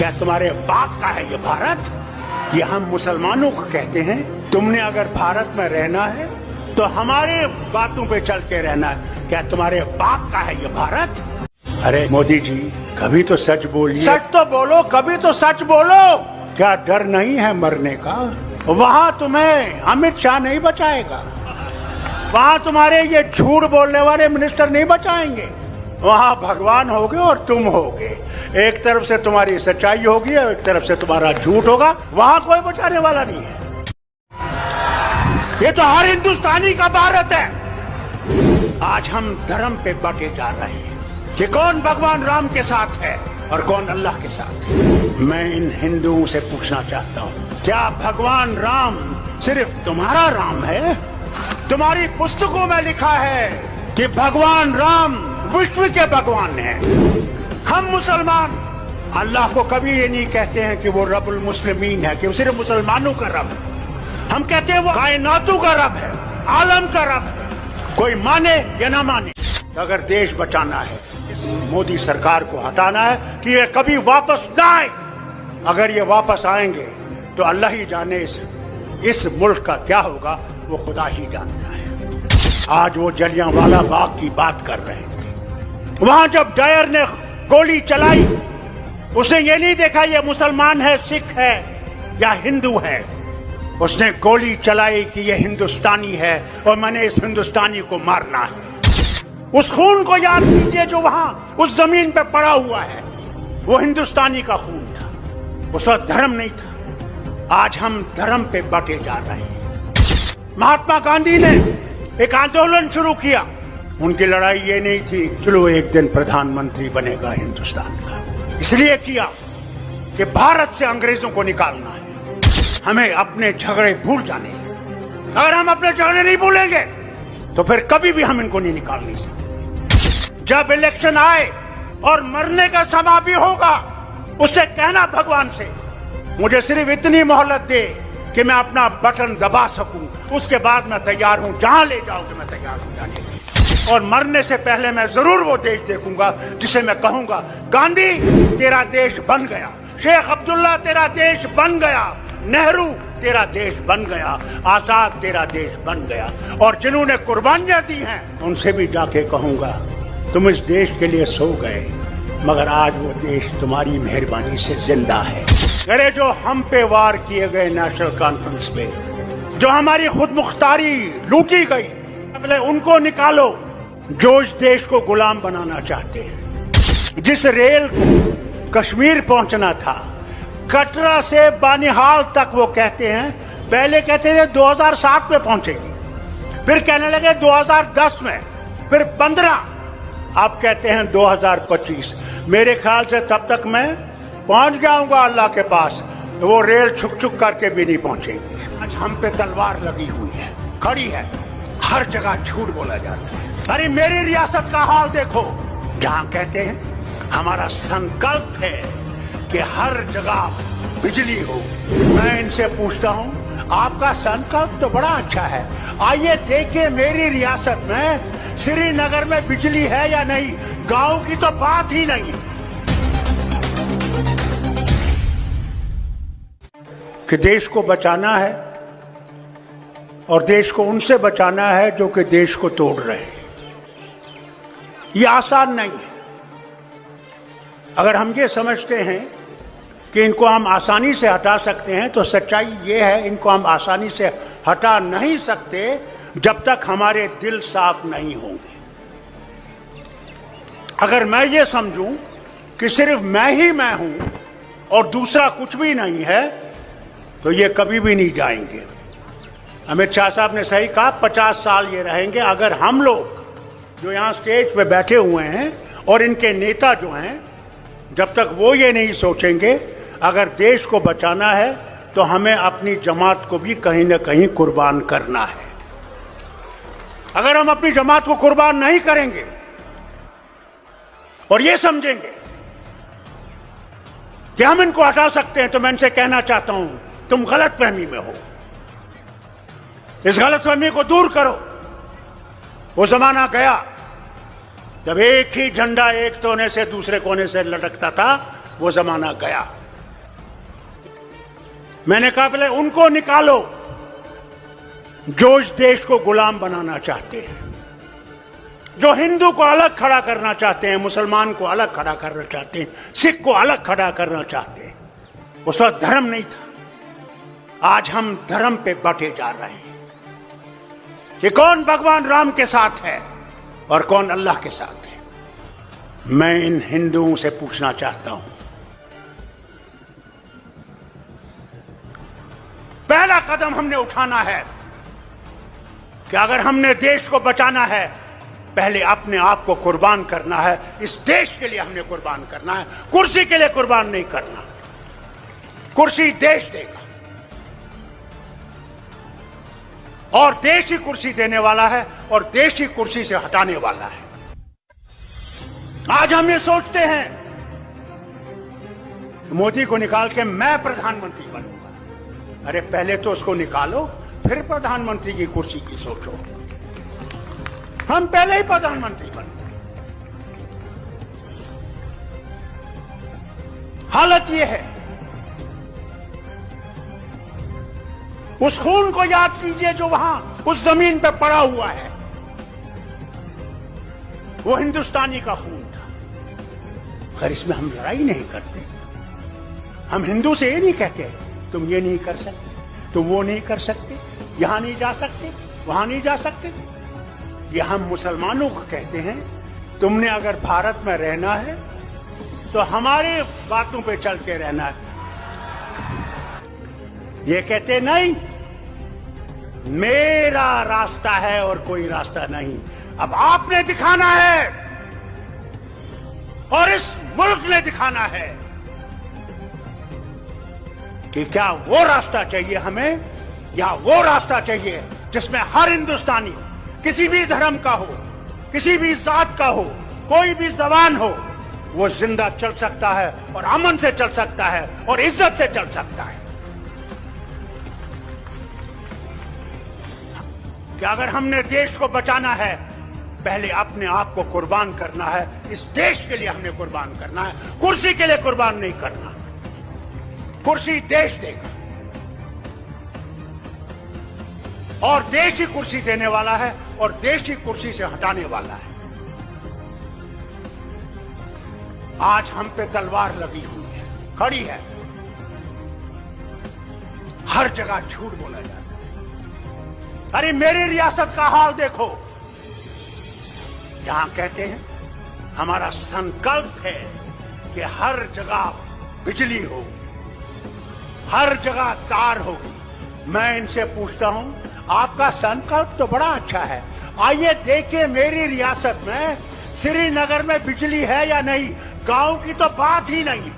क्या तुम्हारे बाप का है ये भारत? ये हम मुसलमानों को कहते हैं। तुमने अगर भारत में रहना है तो हमारे बातों पे चल के रहना है। क्या तुम्हारे बाप का है ये भारत? अरे मोदी जी, कभी तो सच बोलिए। सच तो बोलो, कभी तो सच बोलो। क्या डर नहीं है मरने का? वहाँ तुम्हें अमित शाह नहीं बचाएगा, वहाँ तुम्हारे ये झूठ बोलने वाले मिनिस्टर नहीं बचाएंगे। वहाँ भगवान होगे और तुम होगे। एक तरफ से तुम्हारी सच्चाई होगी और एक तरफ से तुम्हारा झूठ होगा। वहाँ कोई बचाने वाला नहीं है। ये तो हर हिंदुस्तानी का भारत है। आज हम धर्म पे बटे जा रहे हैं कि कौन भगवान राम के साथ है और कौन अल्लाह के साथ। मैं इन हिंदुओं से पूछना चाहता हूँ, क्या भगवान राम सिर्फ तुम्हारा राम है? तुम्हारी पुस्तकों में लिखा है कि भगवान राम विश्व के भगवान हैं। हम मुसलमान अल्लाह को कभी ये नहीं कहते हैं कि वो रब्बुल मुस्लिमीन है, कि वो सिर्फ मुसलमानों का रब है। हम कहते हैं वो कायनातों का रब है, आलम का रब है। कोई माने या ना माने, अगर देश बचाना है, मोदी सरकार को हटाना है कि ये कभी वापस ना आए। अगर ये वापस आएंगे तो अल्लाह ही जाने इस मुल्क का क्या होगा, वो खुदा ही जानता है। आज वो जलियांवाला बाग की बात कर रहे थे। वहां जब डायर ने गोली चलाई, उसने ये नहीं देखा ये मुसलमान है, सिख है या हिंदू है। उसने गोली चलाई कि ये हिंदुस्तानी है और मैंने इस हिंदुस्तानी को मारना है। उस खून को याद कीजिए जो वहां उस जमीन पे पड़ा हुआ है। वो हिंदुस्तानी का खून था, उस वक्त धर्म नहीं था। आज हम धर्म पे बटे जा रहे हैं। महात्मा गांधी ने एक आंदोलन शुरू किया। उनकी लड़ाई ये नहीं थी चलो एक दिन प्रधानमंत्री बनेगा हिंदुस्तान का, इसलिए किया कि भारत से अंग्रेजों को निकालना है। हमें अपने झगड़े भूल जाने हैं। अगर हम अपने झगड़े नहीं भूलेंगे तो फिर कभी भी हम इनको नहीं निकाल नहीं सकते। जब इलेक्शन आए और मरने का समय भी होगा, उससे कहना भगवान से मुझे सिर्फ इतनी मोहलत दे कि मैं अपना बटन दबा सकूं, उसके बाद मैं तैयार हूं, जहां ले जाओगे मैं तैयार हूं जाने के लिए। और मरने से पहले मैं जरूर वो देश देखूंगा जिसे मैं कहूंगा गांधी तेरा देश बन गया, शेख अब्दुल्ला तेरा देश बन गया, नेहरू तेरा देश बन गया, आजाद तेरा देश बन गया। और जिन्होंने कुर्बानियां दी हैं उनसे भी जाके कहूंगा तुम इस देश के लिए सो गए, मगर आज वो देश तुम्हारी मेहरबानी से जिंदा है। अरे जो हम पे वार किए गए नेशनल कॉन्फ्रेंस पे, जो हमारी खुद मुख्तारी लूटी गई, पहले उनको निकालो जो इस देश को गुलाम बनाना चाहते हैं। जिस रेल को कश्मीर पहुंचना था, कटरा से बानिहाल तक, वो कहते हैं, पहले कहते थे 2007 में पहुंचेगी, फिर कहने लगे 2010 में, फिर 15, अब कहते हैं 2025। मेरे ख्याल से तब तक मैं पहुंच जाऊंगा अल्लाह के पास, वो रेल छुक छुक करके भी नहीं पहुंचेगी। आज हम पे तलवार लगी हुई है, खड़ी है, हर जगह झूठ बोला जाता है। अरे मेरी रियासत का हाल देखो, जहां कहते हैं हमारा संकल्प है कि हर जगह बिजली हो। मैं इनसे पूछता हूं, आपका संकल्प तो बड़ा अच्छा है, आइए देखिए मेरी रियासत में श्रीनगर में बिजली है या नहीं। गांव की तो बात ही नहीं कि देश को बचाना है और देश को उनसे बचाना है जो कि देश को तोड़ रहे हैं। ये आसान नहीं है। अगर हम ये समझते हैं कि इनको हम आसानी से हटा सकते हैं तो सच्चाई ये है इनको हम आसानी से हटा नहीं सकते जब तक हमारे दिल साफ नहीं होंगे। अगर मैं ये समझूं कि सिर्फ मैं ही मैं हूं और दूसरा कुछ भी नहीं है तो ये कभी भी नहीं जाएंगे। अमित शाह साहब ने सही कहा, 50 साल ये रहेंगे। अगर हम लोग जो यहाँ स्टेज पे बैठे हुए हैं और इनके नेता जो हैं, जब तक वो ये नहीं सोचेंगे अगर देश को बचाना है तो हमें अपनी जमात को भी कहीं ना कहीं कुर्बान करना है। अगर हम अपनी जमात को कुर्बान नहीं करेंगे और ये समझेंगे कि हम इनको हटा सकते हैं, तो मैं इनसे कहना चाहता हूं तुम गलतफहमी में हो। इस गलतफहमी को दूर करो। वो जमाना गया जब एक ही झंडा एक कोने से दूसरे कोने से लटकता था, वो जमाना गया। मैंने कहा पहले उनको निकालो जो इस देश को गुलाम बनाना चाहते हैं, जो हिंदू को अलग खड़ा करना चाहते हैं, मुसलमान को अलग खड़ा करना चाहते हैं, सिख को अलग खड़ा करना चाहते हैं। उस वक्त धर्म नहीं था। आज हम धर्म पे बटे जा रहे हैं कि कौन भगवान राम के साथ है और कौन अल्लाह के साथ है। मैं इन हिंदुओं से पूछना चाहता हूं, पहला कदम हमने उठाना है कि अगर हमने देश को बचाना है, पहले अपने आप को कुर्बान करना है। इस देश के लिए हमने कुर्बान करना है, कुर्सी के लिए कुर्बान नहीं करना। कुर्सी देश देगा और देश ही कुर्सी देने वाला है और देश ही कुर्सी से हटाने वाला है। आज हम ये सोचते हैं मोदी को निकाल के मैं प्रधानमंत्री बनूंगा। अरे पहले तो उसको निकालो, फिर प्रधानमंत्री की कुर्सी की सोचो। हम पहले ही प्रधानमंत्री बन गए। हालत यह है, उस खून को याद कीजिए जो वहां उस जमीन पे पड़ा हुआ है। वो हिंदुस्तानी का खून था। खैर इसमें हम लड़ाई नहीं करते। हम हिंदू से ये नहीं कहते तुम ये नहीं कर सकते, तुम वो नहीं कर सकते, यहां नहीं जा सकते, वहां नहीं जा सकते। ये हम मुसलमानों को कहते हैं तुमने अगर भारत में रहना है तो हमारे बातों पे चलते रहना है। ये कहते नहीं मेरा रास्ता है और कोई रास्ता नहीं। अब आपने दिखाना है और इस मुल्क ने दिखाना है कि क्या वो रास्ता चाहिए हमें या वो रास्ता चाहिए जिसमें हर हिंदुस्तानी किसी भी धर्म का हो, किसी भी जात का हो, कोई भी जबान हो, वो जिंदा चल सकता है और अमन से चल सकता है और इज्जत से चल सकता है। कि अगर हमने देश को बचाना है, पहले अपने आप को कुर्बान करना है। इस देश के लिए हमने कुर्बान करना है, कुर्सी के लिए कुर्बान नहीं करना। कुर्सी देश देगा और देश ही कुर्सी देने वाला है और देश ही कुर्सी से हटाने वाला है। आज हम पे तलवार लगी हुई है, खड़ी है। हर जगह झूठ बोला जाता है। अरे मेरी रियासत का हाल देखो, यहां कहते हैं हमारा संकल्प है कि हर जगह बिजली होगी, हर जगह तार होगी। मैं इनसे पूछता हूं, आपका संकल्प तो बड़ा अच्छा है, आइए देखिए मेरी रियासत में श्रीनगर में बिजली है या नहीं। गांव की तो बात ही नहीं।